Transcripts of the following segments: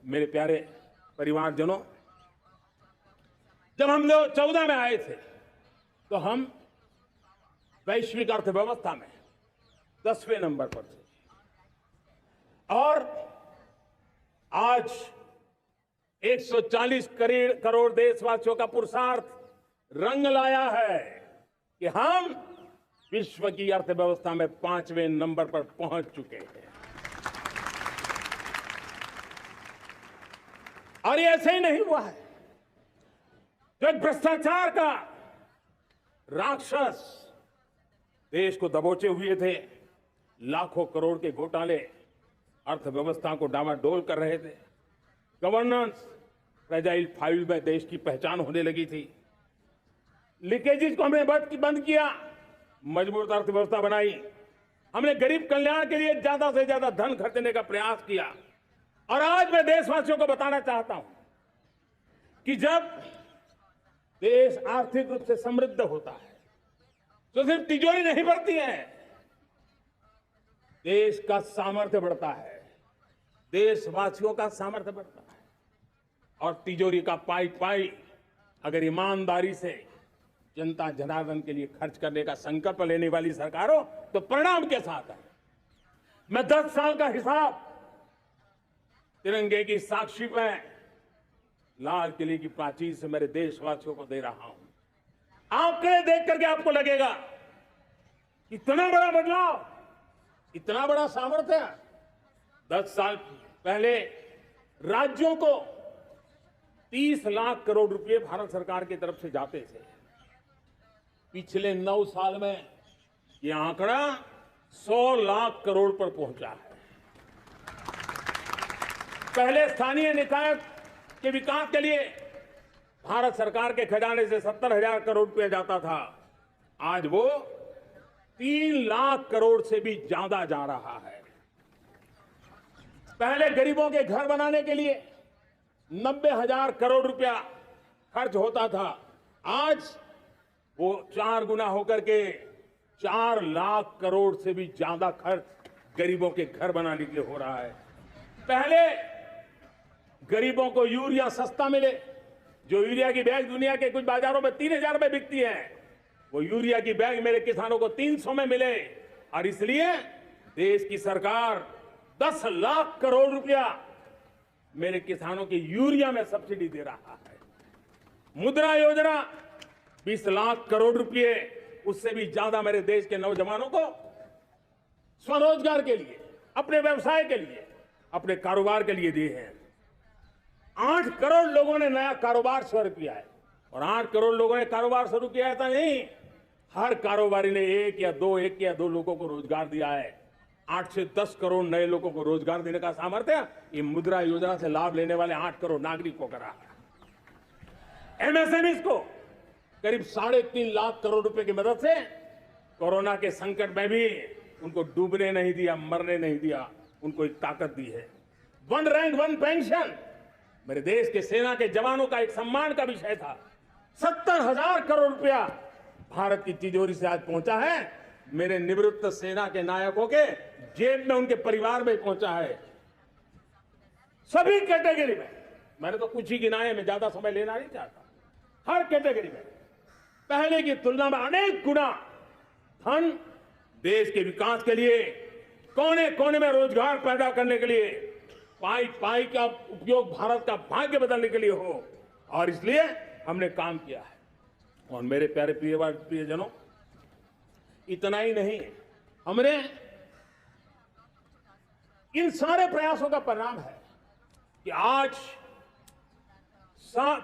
मेरे प्यारे परिवारजनों, जब हम लोग 14 में आए थे तो हम वैश्विक अर्थव्यवस्था में 10वें नंबर पर थे और आज 140 करोड़ देशवासियों का पुरुषार्थ रंग लाया है कि हम विश्व की अर्थव्यवस्था में 5वें नंबर पर पहुंच चुके हैं। और ये ऐसे ही नहीं हुआ है। जो एक भ्रष्टाचार का राक्षस देश को दबोचे हुए थे, लाखों करोड़ के घोटाले अर्थव्यवस्था को डामाडोल कर रहे थे, गवर्नेंस फ्रेजाइल फाइल में देश की पहचान होने लगी थी, लीकेजेस को हमने बंद किया, मजबूत अर्थव्यवस्था बनाई, हमने गरीब कल्याण के लिए ज्यादा से ज्यादा धन खर्चने का प्रयास किया। और आज मैं देशवासियों को बताना चाहता हूं कि जब देश आर्थिक रूप से समृद्ध होता है तो सिर्फ तिजोरी नहीं बढ़ती है, देश का सामर्थ्य बढ़ता है, देशवासियों का सामर्थ्य बढ़ता है। और तिजोरी का पाई पाई अगर ईमानदारी से जनता जनार्दन के लिए खर्च करने का संकल्प लेने वाली सरकार हो तो परिणाम के साथ है। मैं 10 साल का हिसाब तिरंगे की साक्षी में लाल किले की प्राचीर से मेरे देशवासियों को दे रहा हूं। आंकड़े देख करके आपको लगेगा इतना बड़ा बदलाव, इतना बड़ा सामर्थ्य। 10 साल पहले राज्यों को 30 लाख करोड़ रुपए भारत सरकार की तरफ से जाते थे। पिछले 9 साल में यह आंकड़ा 100 लाख करोड़ पर पहुंचा है। पहले स्थानीय निकाय के विकास के लिए भारत सरकार के खजाने से 70,000 करोड़ रुपया जाता था, आज वो 3 लाख करोड़ से भी ज्यादा जा रहा है। पहले गरीबों के घर बनाने के लिए 90,000 करोड़ रुपया खर्च होता था, आज वो 4 गुना होकर के 4 लाख करोड़ से भी ज्यादा खर्च गरीबों के घर बनाने के लिए हो रहा है। पहले गरीबों को यूरिया सस्ता मिले, जो यूरिया की बैग दुनिया के कुछ बाजारों में 3,000 में बिकती है, वो यूरिया की बैग मेरे किसानों को 300 में मिले। और इसलिए देश की सरकार 10 लाख करोड़ रुपया मेरे किसानों की यूरिया में सब्सिडी दे रहा है। मुद्रा योजना 20 लाख करोड़ रुपए, उससे भी ज्यादा मेरे देश के नौजवानों को स्वरोजगार के लिए, अपने व्यवसाय के लिए, अपने कारोबार के लिए दिए हैं। 8 करोड़ लोगों ने नया कारोबार शुरू किया है। और 8 करोड़ लोगों ने कारोबार शुरू किया है, ऐसा नहीं, हर कारोबारी ने एक या दो लोगों को रोजगार दिया है। 8 से 10 करोड़ नए लोगों को रोजगार देने का सामर्थ्य ये मुद्रा योजना से लाभ लेने वाले 8 करोड़ नागरिकों को करा है। एमएसएमई को करीब 3.5 लाख करोड़ रुपए की मदद से कोरोना के संकट में भी उनको डूबने नहीं दिया, मरने नहीं दिया, उनको एक ताकत दी है। 1 रैंक 1 पेंशन मेरे देश के सेना के जवानों का एक सम्मान का विषय था। 70,000 करोड़ रुपया भारत की तिजोरी से आज पहुंचा है, मेरे निवृत्त सेना के नायकों के जेब में, उनके परिवार में पहुंचा है। सभी कैटेगरी में, मैंने तो कुछ ही गिनाए, मैं ज्यादा समय लेना नहीं चाहता। हर कैटेगरी में पहले की तुलना में अनेक गुना धन देश के विकास के लिए, कोने कोने में रोजगार पैदा करने के लिए, पाई पाई का उपयोग भारत का भाग्य बदलने के लिए हो, और इसलिए हमने काम किया है। और मेरे प्यारे प्रियजनों, इतना ही नहीं, हमने इन सारे प्रयासों का परिणाम है कि आज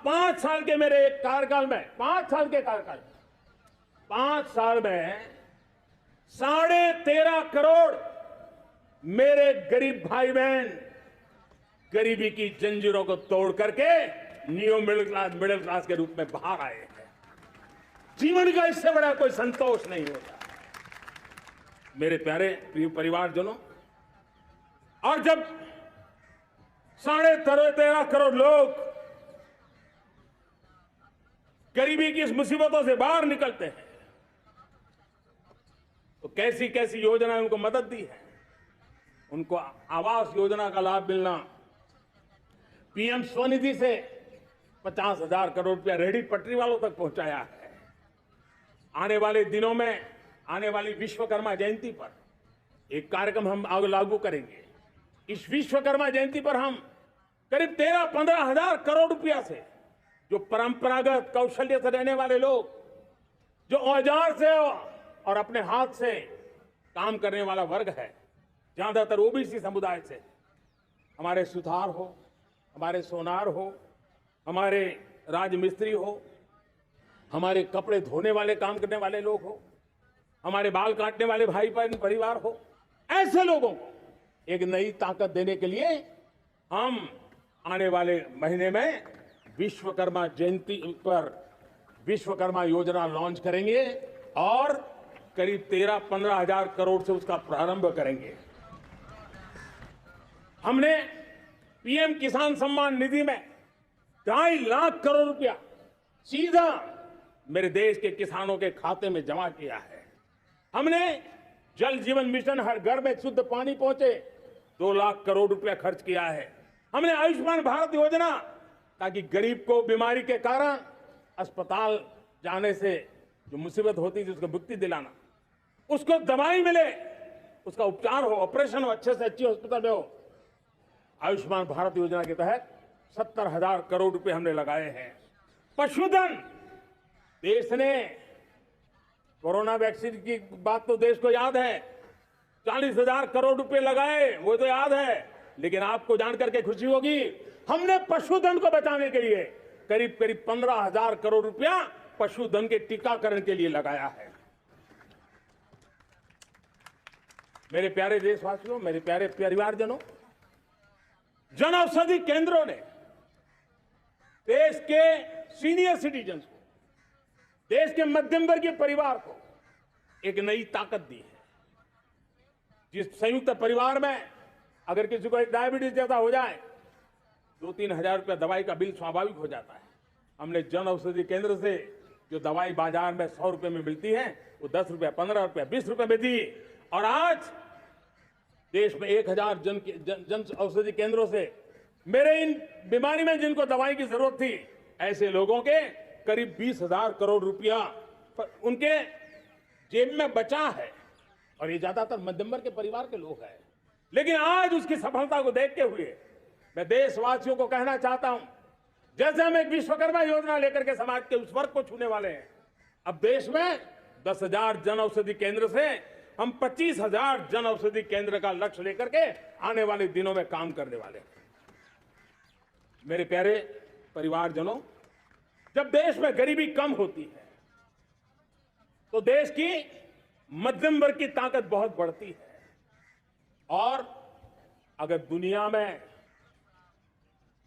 5 साल के मेरे कार्यकाल में, 5 साल के कार्यकाल में, 5 साल में 13.5 करोड़ मेरे गरीब भाई बहन गरीबी की जंजीरों को तोड़ करके न्यू मिडिल क्लास के रूप में बाहर आए हैं। जीवन का इससे बड़ा कोई संतोष नहीं होता मेरे प्यारे प्रिय परिवारजनों। और जब 13.5 करोड़ लोग गरीबी की इस मुसीबतों से बाहर निकलते हैं तो कैसी कैसी योजनाएं उनको मदद दी है। उनको आवास योजना का लाभ मिलना, पीएम स्वनिधि से 50,000 करोड़ रुपया रेहड़ी पटरी वालों तक पहुंचाया है। आने वाले दिनों में आने वाली विश्वकर्मा जयंती पर एक कार्यक्रम हम लागू करेंगे। इस विश्वकर्मा जयंती पर हम करीब 13-15 हजार करोड़ रुपया से जो परंपरागत कौशल्य से रहने वाले लोग, जो औजार से और अपने हाथ से काम करने वाला वर्ग है, ज्यादातर ओबीसी समुदाय से, हमारे सुथार हो, हमारे सोनार हो, हमारे राजमिस्त्री हो, हमारे कपड़े धोने वाले काम करने वाले लोग हो, हमारे बाल काटने वाले भाई बहन परिवार हो, ऐसे लोगों को एक नई ताकत देने के लिए हम आने वाले महीने में विश्वकर्मा जयंती पर विश्वकर्मा योजना लॉन्च करेंगे और करीब 13-15 हजार करोड़ से उसका प्रारंभ करेंगे। हमने पीएम किसान सम्मान निधि में 2.5 लाख करोड़ रुपया सीधा मेरे देश के किसानों के खाते में जमा किया है। हमने जल जीवन मिशन, हर घर में शुद्ध पानी पहुंचे, 2 लाख करोड़ रुपया खर्च किया है। हमने आयुष्मान भारत योजना, ताकि गरीब को बीमारी के कारण अस्पताल जाने से जो मुसीबत होती थी उसको मुक्ति दिलाना, उसको दवाई मिले, उसका उपचार हो, ऑपरेशन हो, अच्छे से अच्छी हॉस्पिटल में हो। आयुष्मान भारत योजना के तहत 70,000 करोड़ रुपए हमने लगाए हैं। पशुधन, देश ने कोरोना वैक्सीन की बात तो देश को याद है, 40,000 करोड़ रुपए लगाए, वो तो याद है। लेकिन आपको जानकर के खुशी होगी, हमने पशुधन को बचाने के लिए करीब 15,000 करोड़ रुपया पशुधन के टीकाकरण के लिए लगाया है। मेरे प्यारे देशवासियों, मेरे प्यारे परिवारजनों, जन औषधि केंद्रों ने देश के सीनियर सिटीजन्स को, देश के मध्यम वर्गीय परिवार को एक नई ताकत दी है। जिस संयुक्त परिवार में अगर किसी को एक डायबिटीज जैसा हो जाए, 2-3 हजार रुपया दवाई का बिल स्वाभाविक हो जाता है। हमने जन औषधि केंद्र से जो दवाई बाजार में 100 रुपए में मिलती है, वो 10 रुपया, 15 रुपया, 20 रुपए में दी। और आज देश में 1000 जन औषधि केंद्रों से मेरे इन बीमारी में जिनको दवाई की जरूरत थी, ऐसे लोगों के करीब 20,000 करोड़ रुपया उनके जेब में बचा है। और ये ज्यादातर मध्यम वर्ग के परिवार के लोग हैं। लेकिन आज उसकी सफलता को देखते हुए मैं देशवासियों को कहना चाहता हूं, जैसे हम एक विश्वकर्मा योजना लेकर के समाज के उस वर्ग को छूने वाले हैं, अब देश में 10,000 जन औषधि केंद्र से हम 25,000 जन औषधि केंद्र का लक्ष्य लेकर के आने वाले दिनों में काम करने वाले हैं। मेरे प्यारे परिवारजनों, जब देश में गरीबी कम होती है तो देश की मध्यम वर्ग की ताकत बहुत बढ़ती है। और अगर दुनिया में,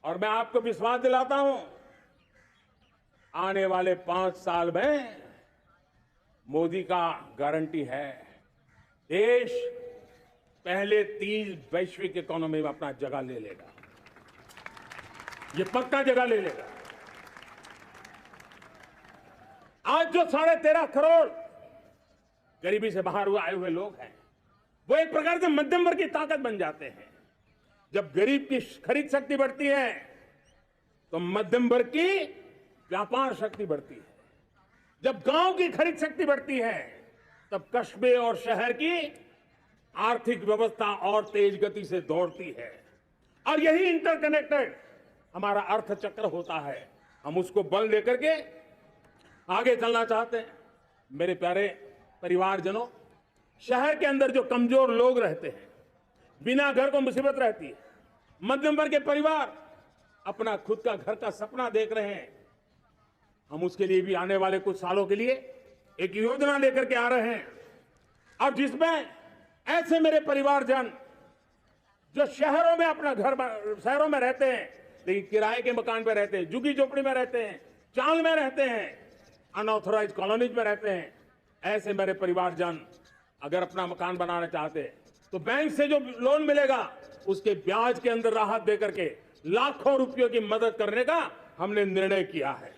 और मैं आपको विश्वास दिलाता हूं, आने वाले 5 साल में मोदी का गारंटी है, देश पहले 3 वैश्विक इकोनॉमी में अपना जगह ले लेगा। ये पक्का जगह ले लेगा। आज जो 13.5 करोड़ गरीबी से बाहर आए हुए लोग हैं, वो एक प्रकार से मध्यम वर्ग की ताकत बन जाते हैं। जब गरीब की खरीद शक्ति बढ़ती है तो मध्यम वर्ग की व्यापार शक्ति बढ़ती है। जब गांव की खरीद शक्ति बढ़ती है तब कस्बे और शहर की आर्थिक व्यवस्था और तेज गति से दौड़ती है। और यही इंटरकनेक्टेड हमारा अर्थचक्र होता है। हम उसको बल लेकर के आगे चलना चाहते हैं। मेरे प्यारे परिवारजनों, शहर के अंदर जो कमजोर लोग रहते हैं, बिना घर को मुसीबत रहती है, मध्यम वर्ग के परिवार अपना खुद का घर का सपना देख रहे हैं, हम उसके लिए भी आने वाले कुछ सालों के लिए एक योजना लेकर के आ रहे हैं। और जिसमें ऐसे मेरे परिवारजन जो शहरों में अपना घर, शहरों में रहते हैं लेकिन किराए के मकान पे रहते हैं, झुग्गी झोपड़ी में रहते हैं, चाल में रहते हैं, अनऑथोराइज कॉलोनीज में रहते हैं, ऐसे मेरे परिवारजन अगर अपना मकान बनाना चाहते हैं तो बैंक से जो लोन मिलेगा उसके ब्याज के अंदर राहत देकर के लाखों रुपयों की मदद करने का हमने निर्णय किया है।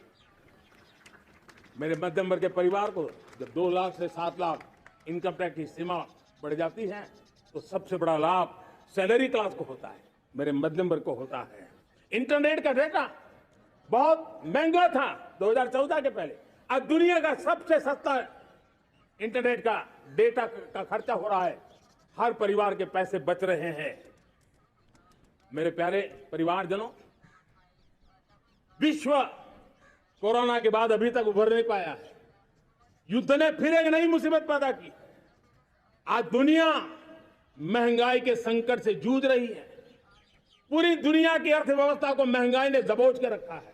मेरे मध्यम वर्ग के परिवार को जब 2 लाख से 7 लाख इनकम टैक्स की सीमा बढ़ जाती है तो सबसे बड़ा लाभ सैलरी क्लास को होता है, मेरे मध्यम वर्ग को होता है। इंटरनेट का डेटा बहुत महंगा था 2014 के पहले। आज दुनिया का सबसे सस्ता इंटरनेट का डेटा का खर्चा हो रहा है। हर परिवार के पैसे बच रहे हैं। मेरे प्यारे परिवारजनों, विश्व कोरोना के बाद अभी तक उभर नहीं पाया है। युद्ध ने फिर एक नई मुसीबत पैदा की। आज दुनिया महंगाई के संकट से जूझ रही है। पूरी दुनिया की अर्थव्यवस्था को महंगाई ने दबोच के रखा है।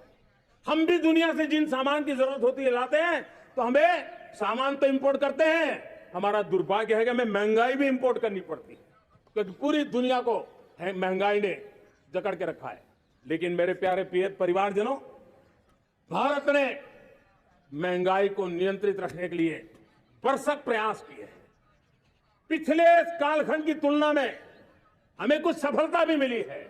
हम भी दुनिया से जिन सामान की जरूरत होती है लाते हैं, तो हमें सामान तो इंपोर्ट करते हैं। हमारा दुर्भाग्य है कि हमें महंगाई भी इंपोर्ट करनी पड़ती है, क्योंकि पूरी दुनिया को महंगाई ने जकड़ के रखा है। लेकिन मेरे प्यारे परिवारजनों, भारत ने महंगाई को नियंत्रित रखने के लिए भरसक प्रयास किए हैं। पिछले कालखंड की तुलना में हमें कुछ सफलता भी मिली है,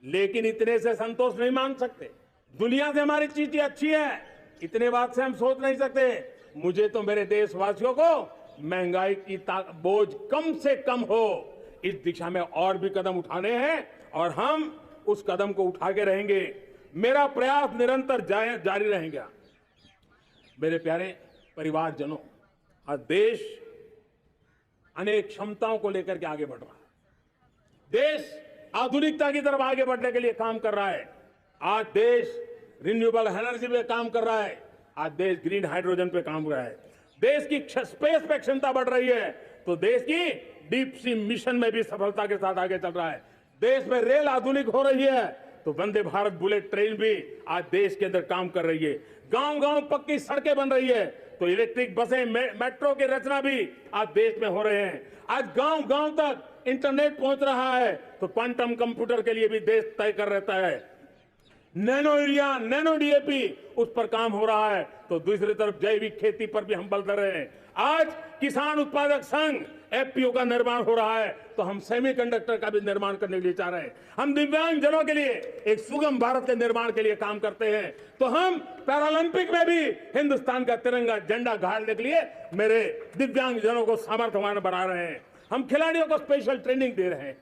लेकिन इतने से संतोष नहीं मान सकते। दुनिया से हमारी चीजें अच्छी है, इतने बात से हम सोच नहीं सकते। मुझे तो मेरे देशवासियों को महंगाई की बोझ कम से कम हो, इस दिशा में और भी कदम उठाने हैं और हम उस कदम को उठा के रहेंगे। मेरा प्रयास निरंतर जारी रहेगा। मेरे प्यारे परिवारजनों, आज देश अनेक क्षमताओं को लेकर के आगे बढ़ रहा है। देश आधुनिकता की तरफ आगे बढ़ने के लिए काम कर रहा है। आज देश रिन्यूएबल एनर्जी पे काम कर रहा है। आज देश ग्रीन हाइड्रोजन पे काम कर रहा है। देश की स्पेस पे क्षमता बढ़ रही है, तो देश की डीप सी मिशन में भी सफलता के साथ आगे चल रहा है। देश में रेल आधुनिक हो रही है, तो वंदे भारत बुलेट ट्रेन भी आज देश के अंदर काम कर रही है। गांव गांव पक्की सड़कें बन रही है, तो इलेक्ट्रिक बसें, मेट्रो की रचना भी आज देश में हो रहे हैं। आज गांव गांव तक इंटरनेट पहुंच रहा है, तो क्वांटम कंप्यूटर के लिए भी देश तय कर रहता है। नैनो यूरिया, नैनो डीएपी, उस पर काम हो रहा है। तो दूसरी तरफ जैविक खेती पर भी हम बल दे रहे हैं। आज किसान उत्पादक संघ एफपीओ का निर्माण हो रहा है, तो हम सेमीकंडक्टर का भी निर्माण करने के लिए चाह रहे हैं। हम दिव्यांग जनों के लिए एक सुगम भारत के निर्माण के लिए काम करते हैं। तो हम पैरालंपिक में भी हिंदुस्तान का तिरंगा झंडा गाड़ने के लिए मेरे दिव्यांग जनों को सामर्थ्यवान बना रहे हैं। हम खिलाड़ियों को स्पेशल ट्रेनिंग दे रहे हैं।